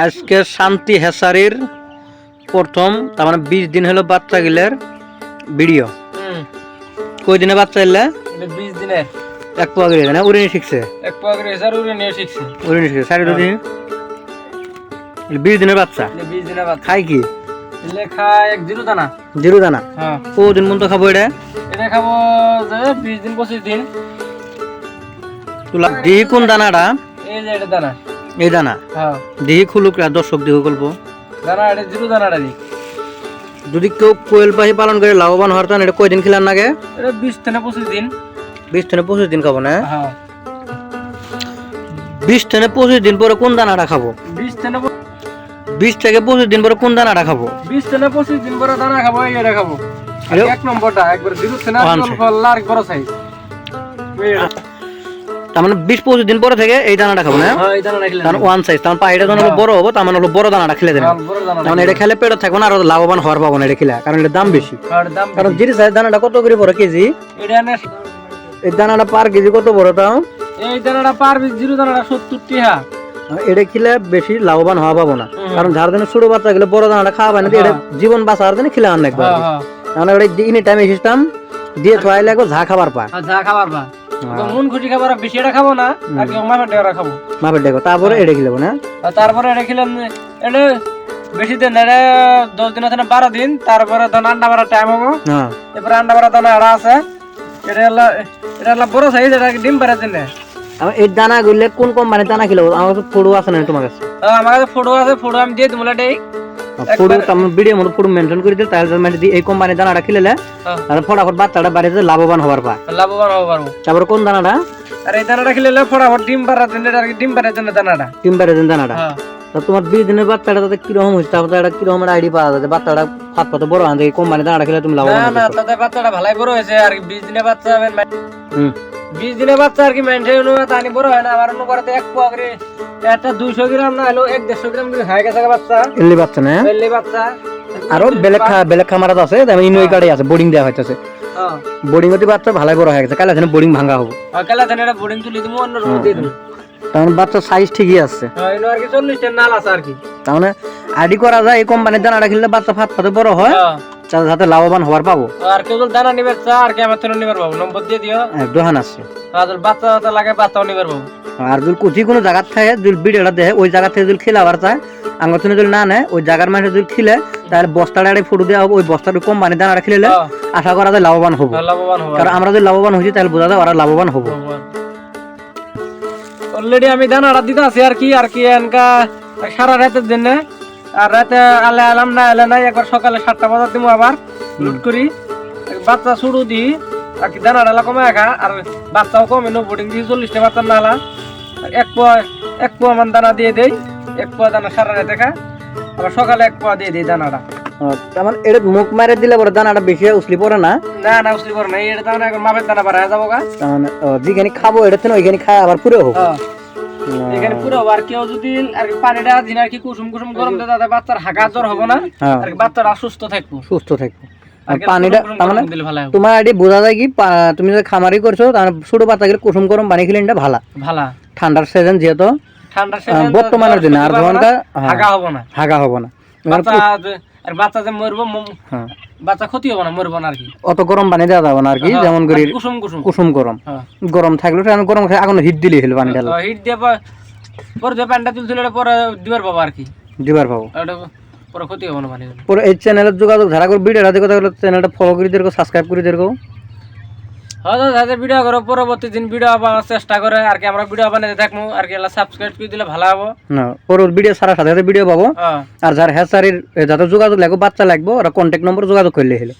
আজকে শান্তি হেসারির প্রথম তার মানে 20 দিন হলো বাচ্চা গিলের ভিডিও। কই দিনে বাচ্চা এলে 20 দিনের এক পোয়া গিলে না উড়ে শিখছে এক পোয়া করে স্যার উড়ে শিখছে সাড়ে 2 দিন 20 দিনের বাচ্চা 20 দিনের বাচ্চা খাই কি লেখা এক জিরো দানা হ্যাঁ কদিন মন তো খাবো এটা খাবো যে 20 দিন 25 দিন তুলা দিহি কোন দানাটা এই যে এটা দানা এই দানা হ্যাঁ দিহি খুলুক দর্শক দিহ গল্প দানা এটা জিরো দানাটা দি যদি কেউ কোয়েল পাখি পালন করে লাভবান হওয়ার জন্য এটা কয়দিন খিলান লাগে এটা 20 থেকে 25 দিন 20 থেকে 25 দিন খাবো না হ্যাঁ 20 থেকে 25 দিন পরে কোন দানাটা খাবো 20 থেকে 25 দিন পরে কোন দানাটা খাবো 20 থেকে 25 দিন পরে দানা খাবো এটা খাবো এক নম্বরটা একবার জিরো থেকে আর বড় সাইজ তার মানে 20-25 দিন পরে থেকে এই দানাটা খাবো না হ্যাঁ এই দানাটা খেলে তার ওয়ান সাইজ তার পাইটা যখন বড় হবে তার মানে হলো বড় দানাটা খেলে দেন কারণ এটা খেলে পেট থাকবে না আর লাভবান হওয়ার পাবো না এটা খেলে কারণ এটা দাম বেশি কারণ জিরি সাইজ দানাটা কত করে পড়ে কেজি এটা না এই দানাটা পার কেজি কত বড় তাও এই দানাটা পার জিরো দানাটা 70 টাকা এটা খেলে বেশি লাভবান হওয়া পাবো না কারণ যার জন্য ছোট বাচ্চা গেলে বড় দানাটা খাওয়া না এটা জীবন বাঁচার জন্য খেলে আন একবার কারণ এটা ইনি টাইম সিস্টেম দিয়ে থোয়াইলে ঝা খাবার পা ঝা খাবার পা মন খুশি খাবার বেশি এটা খাবো না আর কি মাফের ডেরা খাবো মাফের ডেরা তারপরে এটা খেলবো না তারপরে এটা খেলাম এটা বেশি দিন এটা 10 দিন আছে না 12 দিন তারপরে দানা আন্ডা বাড়ার টাইম হবে হ্যাঁ এরপরে আন্ডা বাড়া দানা আড়া আছে এটা হলো বড় সাইজ এটা ডিম পাড়ার জন্য এই দানা গুলো কোন কোম্পানির দানা খেলবো আমার কাছে ফটো আছে না তোমার কাছে আমার কাছে ফটো আছে ফটো আমি দিয়ে দিমু লাডে ফটো আমি ভিডিও মধ্যে ফটো মেনশন করে দিই তাহলে মানে এই কোম্পানির দানাটা খেলেলে তাহলে ফটাফট বাচ্চাটা বাড়িতে লাভবান হবার লাভবান হবার পারবো তারপর কোন দানাটা আর এই দানাটা খেলেলে ফটাফট ডিম পাড়ার জন্য আর ডিম পাড়ার জন্য দানাটা ডিম পাড়ার জন্য দানাটা তো তোমার 20 দিনের বাচ্চাটা তাতে কি রকম হইছে তারপর এটা কি রকম আইডি পাওয়া যায় বাচ্চাটা হাত পাতে বড় হয় এই কোম্পানির দানাটা খেলে তুমি লাভবান হবে না তাতে বাচ্চাটা ভালোই বড় হয়েছে আর 20 দিনের বাচ্চা হবে 20 দিনের বাচ্চা আর কি মেনটেন অনুযায়ী তানি বড় হয় না আবার অন্য করতে এক পোয়া করে একটা 200 গ্রাম না হলো 150 গ্রাম করে হয়ে গেছে বাচ্চা এলি বাচ্চা না এলি বাচ্চা আরো বেলেক খামারাত আছে আমি ইনওই কার্ডে আছে বোর্ডিং দেওয়া হইতাছে হ্যাঁ বোর্ডিং হতে বাচ্চা ভালোই বড় হয়ে গেছে কাল আছে বোর্ডিং ভাঙা হবে কাল আছে এটা বোর্ডিং তুলি দিমু অন্য রুম দিয়ে দিমু তার বাচ্চা সাইজ ঠিকই আছে হ্যাঁ ইনো আর কি 40 টা নাল আছে আর কি তার মানে আইডি করা যায় এই কোম্পানির দানাটা খেলে বাচ্চা ফাত ফাতে বড় হয় যাতে লাভবান হওয়ার পাবো আর কেউ দানা নিবে চা আর কি আমার থেকে নিবার পাবো নম্বর দিয়ে দিও দোকান আছে আর বাচ্চা লাগে বাচ্চাও নিবার পাবো আর যদি কোচি কোনো জায়গা থাকে যদি ভিডিওটা দেখে ওই জায়গা থেকে যদি খেলাবার চায় আঙ্গনে যদি না নেয় ওই জায়গার মাঝে যদি খেলে তাহলে বস্তাটা ফটো দেওয়া হবে ওই বস্তাটা কোম্পানির দানাটা খেলে আশা করা যায় লাভবান হবো কারণ আমরা যদি লাভবান হয়েছি তাহলে বোঝা যায় ওরা লাভবান হবো অলরেডি আমি দানাটা দিতে আছি আর কি এনকা সারা রাতের জন্য আর রাতে আলে আলাম না এলে নাই একবার সকালে 7টা বাজার দিমু আবার লুট করি বাচ্চা শুরু দিই আর কি দানাটা কমে রাখা আর বাচ্চাও কমে নো বোর্ডিং দিয়ে 40টা বাচ্চা নালা এক পোয়া মান দানা দিয়ে দেই এক পোয়া দানা সারা রাতে খা আবার সকালে এক পোয়া দিয়ে দেই দানাটা তেমন এটা মুখ মারে দিলে পরে দানাটা বেশি উছলি পড়ে না না উছলি পড়ে না এটা দানা এখন মাপের দানা বাড়া যাবো গা মানে যেখানে খাবো এটা তো ওইখানে খায় আবার পুরো হোক এখানে পুরো আর কেউ যদি আর পানিটা দিন আর কি কুসুম গরম দেয় তাতে বাচ্চার হাগা জ্বর হবে না আর বাচ্চারা সুস্থ থাকবো আর পানিটা মানে তোমার আইডি বোঝা যায় কি তুমি যদি খামারি করছো তাহলে ছোট বাচ্চা গেলে কুসুম গরম পানি খেলে এটা ভালো ঠান্ডার সিজন যেহেতু বর্তমানের দিন আর ঘন্টা হাগা হবো না আর বাচ্চা যে মরবো বাচ্চা ক্ষতি হবে না মরবো না আর কি অত গরম পানি দেওয়া যাবে না আর কি যেমন করি কুসুম গরম থাকলে গরম আগুন হিট দিলে হলো পানিটা হিট দিয়ে পরে যে পানিটা তুলছিল পরে দিবার পাবো আর কি পরে ক্ষতি হবে না পানি পরে এই চ্যানেলের যোগাযোগ ধারা করে ভিডিওটা দেখো তাহলে চ্যানেলটা ফলো করে দেখো সাবস্ক্রাইব করে দেখো হ্যাঁ দাদা ভিডিও করো পরবর্তী দিন ভিডিও বানানোর চেষ্টা করে আর কি আমরা ভিডিও বানাতে থাকবো আর কি সাবস্ক্রাইব করে দিলে ভালো হবে না পরবর্তী ভিডিও সারা সাথে ভিডিও পাবো আর যার হ্যাচারির যাতে যোগাযোগ লাগবে বাচ্চা লাগবে ওরা কন্ট্যাক্ট নম্বর যোগাযোগ করলে হলো